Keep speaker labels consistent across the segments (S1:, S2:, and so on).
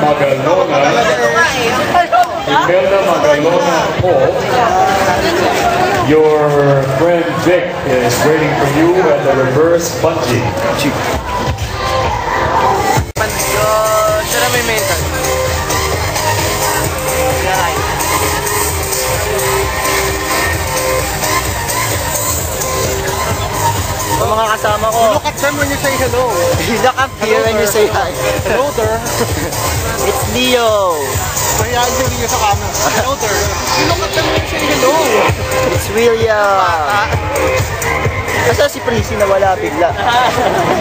S1: Magalona. Imelda Magalona Paul. Your friend Vic is waiting for you at the reverse bungee.
S2: Mga kasama ko.
S3: Look at them when you say hello.
S2: Look up here when you say hi.
S3: Hello there.
S2: It's Leo.
S3: Mahiyaan si Leo sa camera. Hello there. Look at them when you say hello.
S2: It's William. Kasi si Prissy nawala bigla.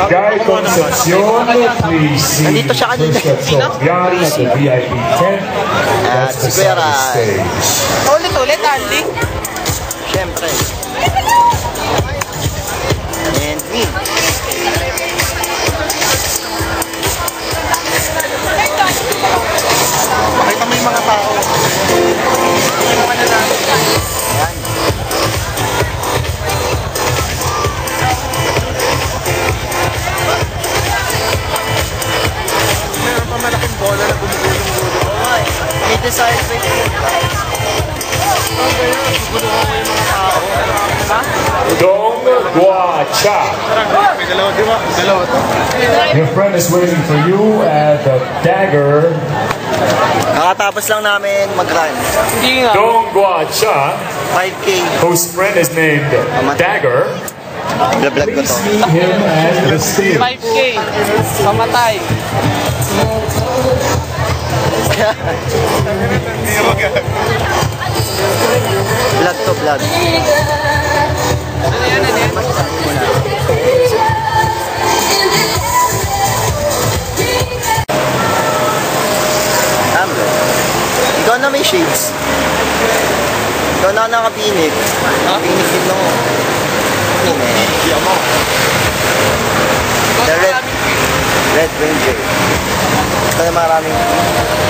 S1: Guy Concepcion, please see
S2: Nandito siya kanina.
S1: Sofian at the VIP tent.
S2: At si Kuya Rai.
S3: Ulit, Andy.
S2: Siyempre. And me.
S3: Makita mo yung mga tao.
S2: Yan.
S3: Meron pa malaking bola na gumugulong-gulong.
S2: May desire pa ito.
S3: Gugulungan mo yung mga tao.
S1: Dong Guacha.
S3: May dalawa, di ba? Dalawa to.
S1: Your friend is waiting for you at the Dagger.
S2: Kakatapos lang namin mag-run.
S3: Hindi nga.
S1: Dong Guacha,
S2: 5K.
S1: whose friend is named Dagger.
S2: Vlog ko
S1: Please
S2: to.
S1: meet him at the stage.
S3: 5K. Pamatay.
S2: Vlog to vlog.
S3: Ano yan?
S2: Masasabi mo na. Tama. Ikaw na may shades. Ikaw na nakapinig. Nakapinig din mo. Pinig. The Red Ranger. Ito na maraming.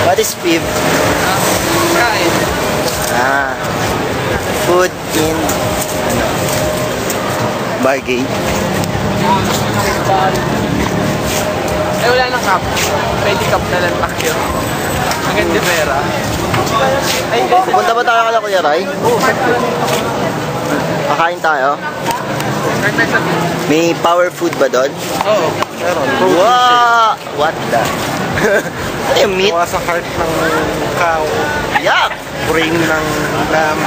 S2: What is PIV?
S3: Kain.
S2: Ah. Food in bargain.
S3: Eh, wala nang cup. Pwede cup na lang takyo. Hanggang di pera. Ay,
S2: Pupunta ba tayo kala Kuya Rai?
S3: oo, sakto.
S2: Kakain tayo?
S3: Kahit tayo sa...
S2: May power food ba doon?
S3: Oo, meron.
S2: Wow! What the? Ano yung meat?
S3: Gawa sa heart ng cow.
S2: Yuck!
S3: Brain ng lamb.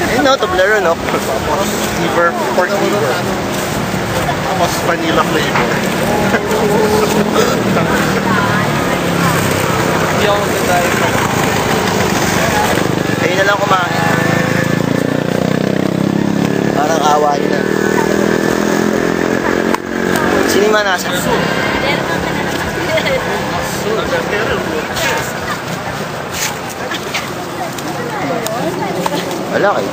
S2: Ayun no, Toblerone no?
S3: Tapos liver, pork liver. Tapos vanilla flavor. Hindi ako mag-diet.
S2: Kayo na lang kumain. Parang awa nyo na. Sino yung manasa? Wala kayo.